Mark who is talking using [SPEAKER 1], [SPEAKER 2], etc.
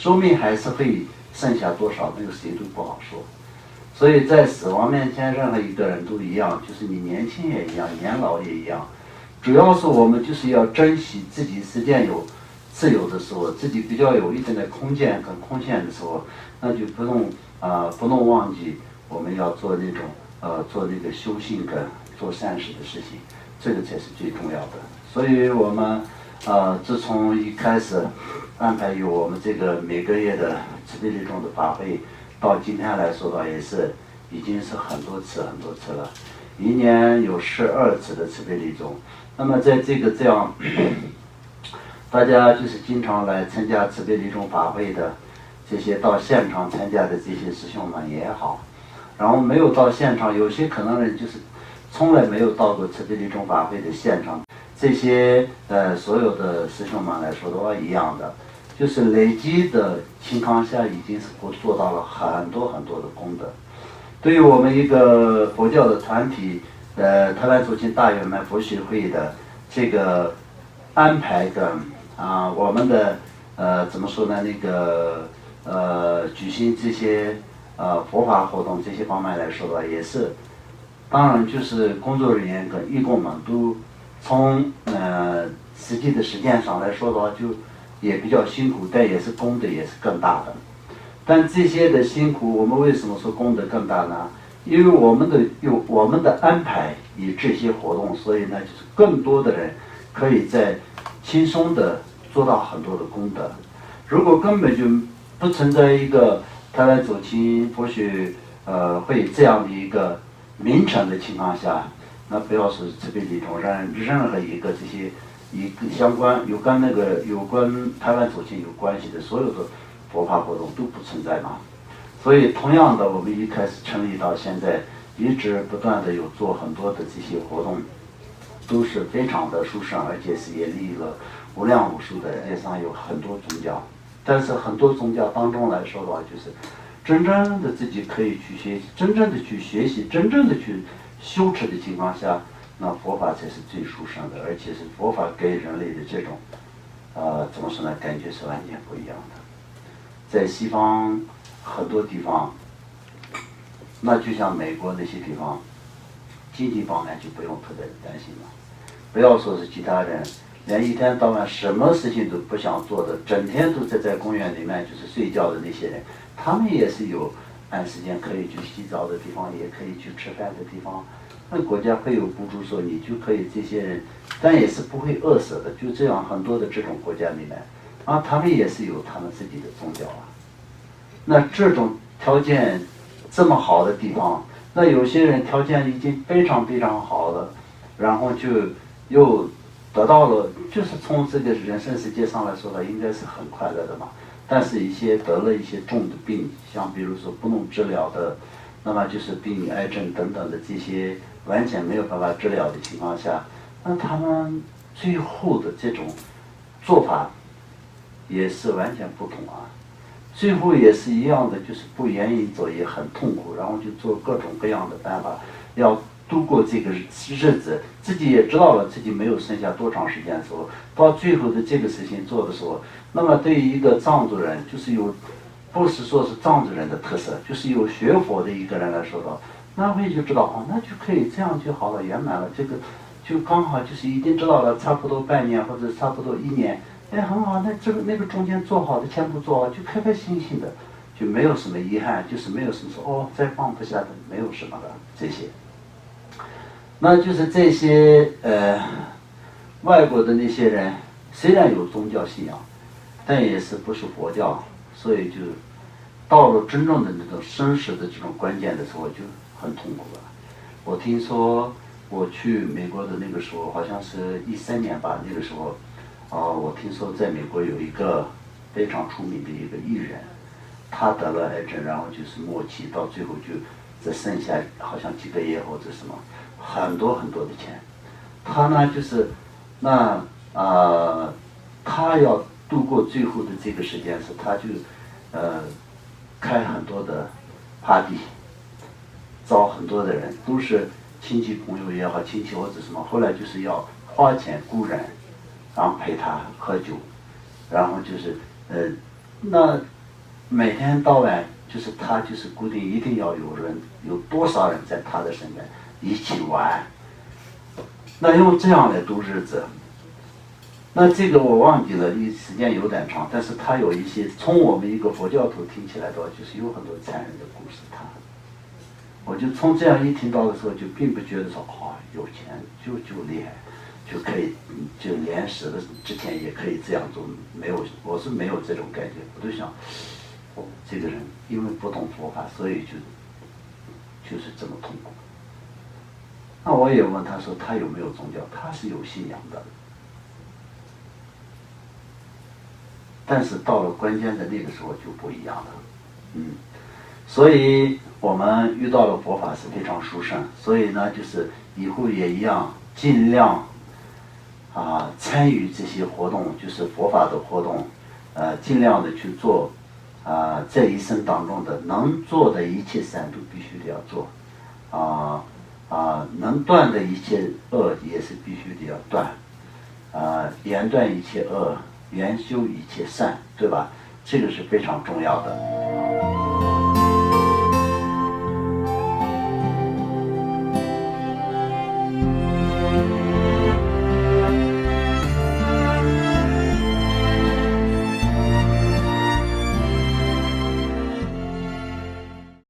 [SPEAKER 1] 寿命还是会剩下多少，那个谁都不好说。所以在死亡面前，任何一个人都一样，就是你年轻也一样，年老也一样。主要是我们就是要珍惜自己时间有自由的时候，自己比较有一定的空间跟空闲的时候，那就不能忘记我们要做那个修行跟做善事的事情，这个才是最重要的。所以我们自从一开始安排有我们这个每个月的慈悲利众的法会，到今天来说的话，也是已经是很多次了，一年有12次的慈悲利众。那么在这样大家就是经常来参加慈悲利众法会的这些到现场参加的这些师兄们也好，然后没有到现场，有些可能人就是从来没有到过慈悲利众法会的现场，这些所有的师兄们来说的话一样的，就是累积的情况下已经是做到了很多的功德。对于我们一个佛教的团体，台湾祖亲大圆满佛学会的这个安排跟我们的怎么说呢，举行这些佛法活动这些方面来说的话，也是，当然就是工作人员跟义工们都从实际的实践上来说的话，就也比较辛苦，但也是功德也是更大的。但这些的辛苦，我们为什么说功德更大呢？因为我们的安排以这些活动，所以呢，就是更多的人可以在轻松的做到很多的功德。如果根本就不存在一个台湾祖亲佛学会这样的一个名称的情况下，那不要说慈悲利众，任何一个这些相关有关台湾祖亲有关系的所有的佛法活动都不存在嘛。所以同样的，我们一开始成立到现在，一直不断的有做很多的这些活动，都是非常的殊胜，而且是也立了无量无数的，世界上有很多宗教，但是很多宗教当中来说的话，就是真正的自己可以去学习，真正的去学习，真正的去修持的情况下，那佛法才是最殊胜的，而且是佛法给人类的这种怎么说呢，感觉是完全不一样的。在西方很多地方，那就像美国那些地方，经济方面就不用特别担心了。不要说是其他人，连一天到晚什么事情都不想做的，整天都在公园里面就是睡觉的那些人，他们也是有按时间可以去洗澡的地方，也可以去吃饭的地方。那国家会有补助说你就可以这些人，但也是不会饿死的。就这样很多的这种国家里面，他们也是有他们自己的宗教啊。那这种条件这么好的地方，那有些人条件已经非常好了，然后就又得到了，就是从这个人生世界上来说的，应该是很快乐的嘛。但是一些得了一些重的病，像比如说不能治疗的，那么就是病、癌症等等的这些完全没有办法治疗的情况下，那他们最后的这种做法也是完全不同啊。最后也是一样的，就是不愿意走，也很痛苦，然后就做各种各样的办法，要度过这个日子。自己也知道了自己没有剩下多长时间的时候，到最后的这个事情做的时候，那么对于一个藏族人，就是不是说是藏族人的特色，就是有学佛的一个人来说的，那会就知道那就可以这样就好了，圆满了，这个就刚好就是已经知道了，差不多半年或者差不多1年。很好，那个中间做好的全部做好，就开开心心的，就没有什么遗憾，就是没有什么说再放不下的，没有什么的这些。那就是这些外国的那些人，虽然有宗教信仰，但也是不是佛教，所以就到了真正的那种生死的这种关键的时候，就很痛苦了。我听说我去美国的那个时候，好像是13年吧，那个时候。我听说在美国有一个非常出名的一个艺人，他得了癌症，然后就是末期，到最后就只剩下好像几个月或者什么，很多的钱。他呢就是他要度过最后的这个时间时，他就开很多的 party， 招很多的人，都是亲戚朋友也好，亲戚或者什么，后来就是要花钱雇人。然后陪他喝酒，然后就是那每天到晚就是他就是固定一定要有多少人在他的身边一起玩，那用这样来度日子。那这个我忘记了，时间有点长，但是他有一些从我们一个佛教徒听起来的话，就是有很多残忍的故事。我就从这样一听到的时候，就并不觉得说有钱就厉害，就可以就连死了之前也可以这样做，没有，我是没有这种感觉。我就想，这个人因为不懂佛法，所以就是这么痛苦。那我也问他说他有没有宗教，他是有信仰的。但是到了关键的那个时候就不一样了，所以我们遇到了佛法是非常殊胜，所以呢，就是以后也一样，尽量参与这些活动，就是佛法的活动，尽量的去做，这一生当中的能做的一切善都必须得要做，能断的一切恶也是必须得要断，言断一切恶，言修一切善，对吧？这个是非常重要的。